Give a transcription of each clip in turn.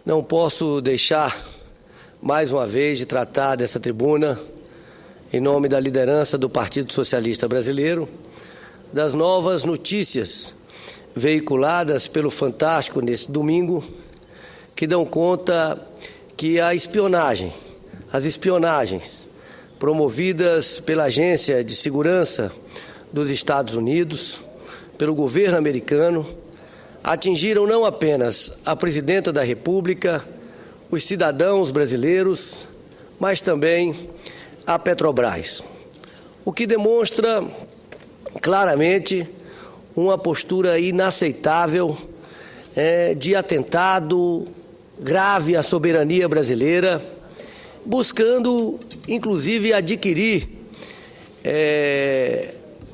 Não posso deixar, mais uma vez, de tratar dessa tribuna, em nome da liderança do Partido Socialista Brasileiro, das novas notícias veiculadas pelo Fantástico nesse domingo, que dão conta que as espionagens promovidas pela Agência de Segurança dos Estados Unidos, pelo governo americano, atingiram não apenas a Presidenta da República, os cidadãos brasileiros, mas também a Petrobras, o que demonstra claramente uma postura inaceitável de atentado grave à soberania brasileira, buscando, inclusive, adquirir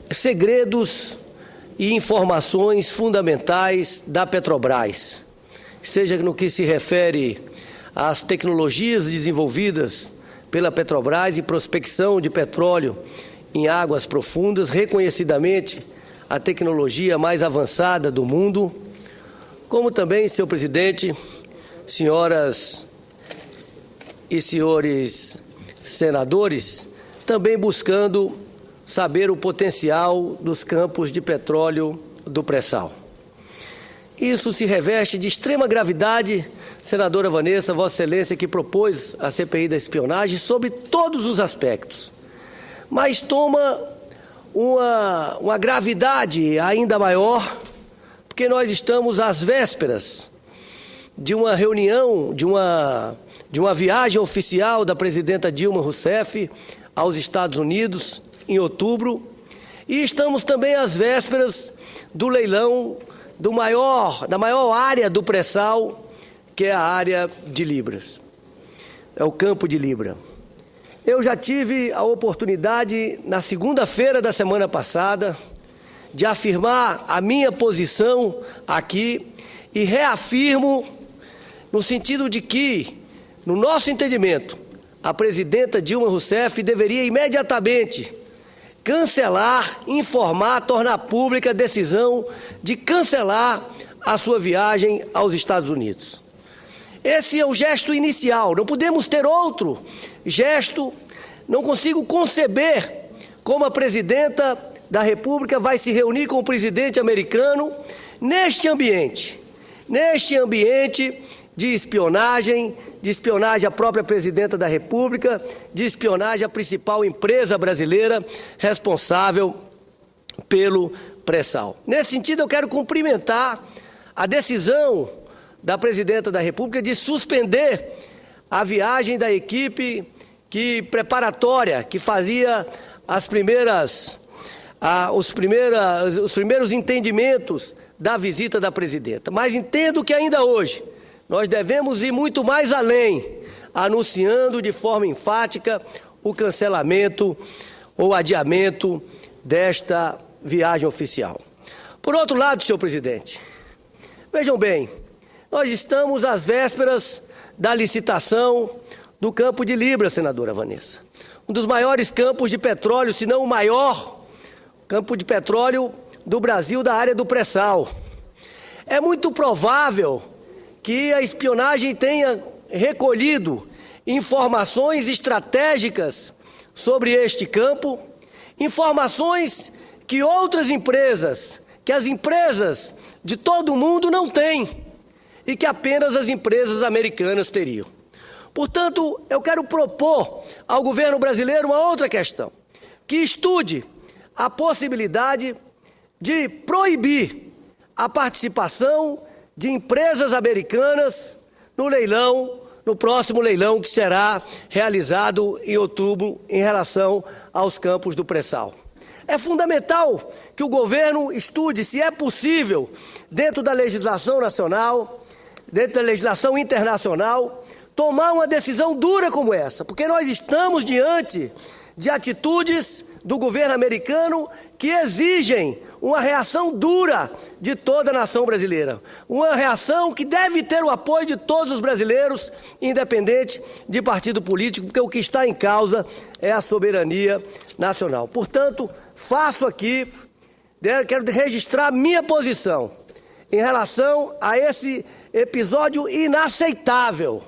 segredos e informações fundamentais da Petrobras, seja no que se refere às tecnologias desenvolvidas pela Petrobras e prospecção de petróleo em águas profundas, reconhecidamente a tecnologia mais avançada do mundo, como também, senhor presidente, senhoras e senhores senadores, também buscando saber o potencial dos campos de petróleo do pré-sal. Isso se reveste de extrema gravidade, senadora Vanessa, Vossa Excelência, que propôs a CPI da espionagem sobre todos os aspectos, mas toma uma gravidade ainda maior, porque nós estamos às vésperas de uma reunião, de uma viagem oficial da presidenta Dilma Rousseff aos Estados Unidos, em outubro, e estamos também às vésperas do leilão da maior área do pré-sal, que é a área de Libras, é o campo de Libra. Eu já tive a oportunidade, na segunda-feira da semana passada, de afirmar a minha posição aqui e reafirmo no sentido de que, no nosso entendimento, a presidenta Dilma Rousseff deveria imediatamente cancelar, informar, tornar pública a decisão de cancelar a sua viagem aos Estados Unidos. Esse é o gesto inicial, não podemos ter outro gesto, não consigo conceber como a presidenta da República vai se reunir com o presidente americano neste ambiente de espionagem à própria presidenta da República, de espionagem à principal empresa brasileira responsável pelo pré-sal. Nesse sentido, eu quero cumprimentar a decisão da presidenta da República de suspender a viagem da equipe preparatória, que fazia os primeiros entendimentos da visita da presidenta. Mas entendo que ainda hoje nós devemos ir muito mais além, anunciando de forma enfática o cancelamento ou adiamento desta viagem oficial. Por outro lado, senhor presidente, vejam bem, nós estamos às vésperas da licitação do campo de Libra, senadora Vanessa. Um dos maiores campos de petróleo, se não o maior campo de petróleo do Brasil, da área do pré-sal. É muito provável que a espionagem tenha recolhido informações estratégicas sobre este campo, informações que outras empresas, que as empresas de todo o mundo não têm e que apenas as empresas americanas teriam. Portanto, eu quero propor ao governo brasileiro uma outra questão, que estude a possibilidade de proibir a participação de empresas americanas no próximo leilão que será realizado em outubro em relação aos campos do pré-sal. É fundamental que o governo estude se é possível, dentro da legislação nacional, dentro da legislação internacional, tomar uma decisão dura como essa, porque nós estamos diante de atitudes do governo americano que exigem uma reação dura de toda a nação brasileira. Uma reação que deve ter o apoio de todos os brasileiros, independente de partido político, porque o que está em causa é a soberania nacional. Portanto, faço aqui, quero registrar minha posição em relação a episódio inaceitável.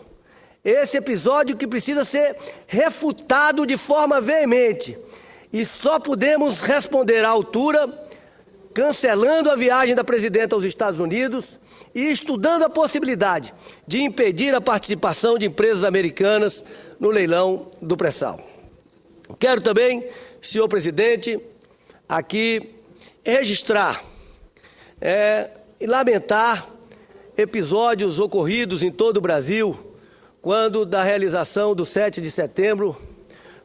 Esse episódio que precisa ser refutado de forma veemente. E só podemos responder à altura cancelando a viagem da presidenta aos Estados Unidos e estudando a possibilidade de impedir a participação de empresas americanas no leilão do pré-sal. Quero também, senhor presidente, aqui registrar e lamentar episódios ocorridos em todo o Brasil, quando da realização do 7 de setembro,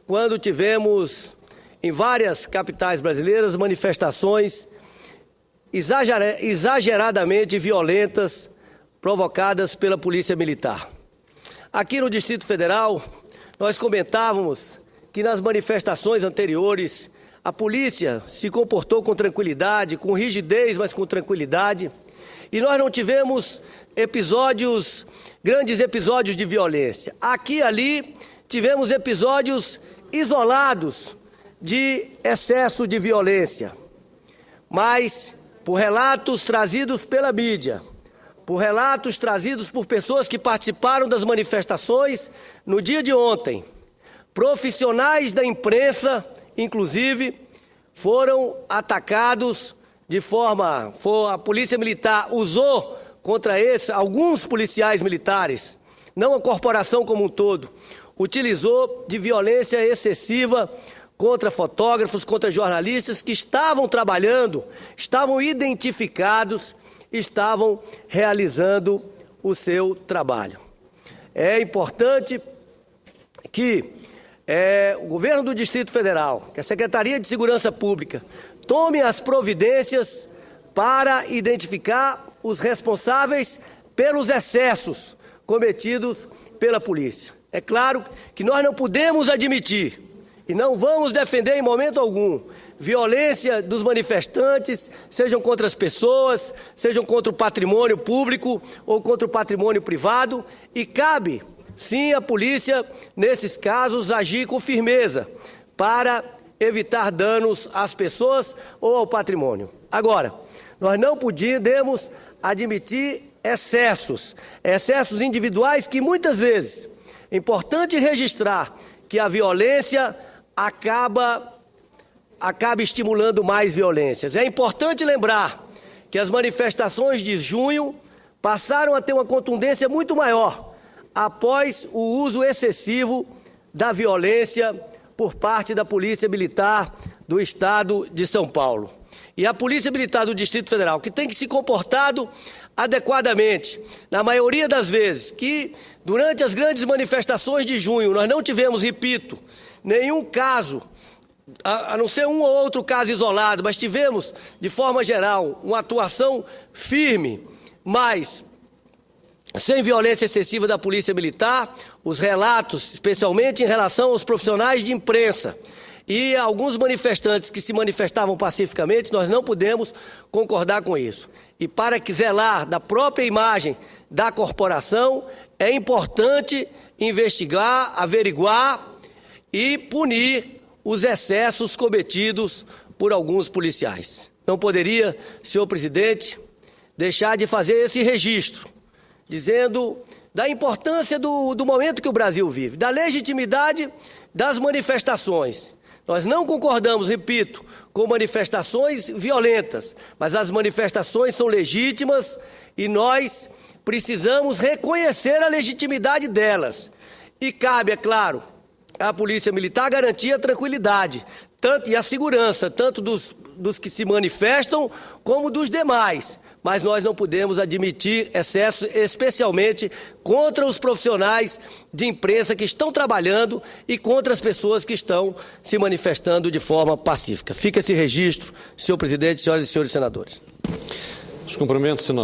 quando tivemos em várias capitais brasileiras manifestações exageradamente violentas provocadas pela Polícia Militar. Aqui no Distrito Federal, nós comentávamos que nas manifestações anteriores a polícia se comportou com tranquilidade, com rigidez, mas com tranquilidade, e nós não tivemos grandes episódios de violência. Aqui e ali tivemos episódios isolados de excesso de violência, mas por relatos trazidos pela mídia, por relatos trazidos por pessoas que participaram das manifestações no dia de ontem, profissionais da imprensa, inclusive, foram atacados a Polícia Militar usou contra alguns policiais militares, não a corporação como um todo, utilizou de violência excessiva contra fotógrafos, contra jornalistas que estavam trabalhando, estavam identificados, estavam realizando o seu trabalho. É importante que o governo do Distrito Federal, que a Secretaria de Segurança Pública, tome as providências para identificar os responsáveis pelos excessos cometidos pela polícia. É claro que nós não podemos admitir e não vamos defender em momento algum violência dos manifestantes, sejam contra as pessoas, sejam contra o patrimônio público ou contra o patrimônio privado, e cabe, sim, a polícia, nesses casos, agir com firmeza para evitar danos às pessoas ou ao patrimônio. Agora, nós não podemos admitir excessos individuais que muitas vezes, é importante registrar que a violência acaba estimulando mais violências. É importante lembrar que as manifestações de junho passaram a ter uma contundência muito maior após o uso excessivo da violência por parte da Polícia Militar do Estado de São Paulo. E a Polícia Militar do Distrito Federal, que tem que se comportado adequadamente, na maioria das vezes, que durante as grandes manifestações de junho nós não tivemos, repito, nenhum caso, a não ser um ou outro caso isolado, mas tivemos, de forma geral, uma atuação firme, mas sem violência excessiva da Polícia Militar. Os relatos, especialmente em relação aos profissionais de imprensa e alguns manifestantes que se manifestavam pacificamente, nós não podemos concordar com isso. E para zelar da própria imagem da corporação, é importante investigar, averiguar e punir os excessos cometidos por alguns policiais. Não poderia, senhor presidente, deixar de fazer esse registro, dizendo da importância do momento que o Brasil vive, da legitimidade das manifestações. Nós não concordamos, repito, com manifestações violentas, mas as manifestações são legítimas e nós precisamos reconhecer a legitimidade delas. E cabe, é claro, à Polícia Militar garantir a tranquilidade e a segurança, tanto dos que se manifestam como dos demais. Mas nós não podemos admitir excessos, especialmente contra os profissionais de imprensa que estão trabalhando e contra as pessoas que estão se manifestando de forma pacífica. Fica esse registro, senhor presidente, senhoras e senhores senadores. Os cumprimentos, senador.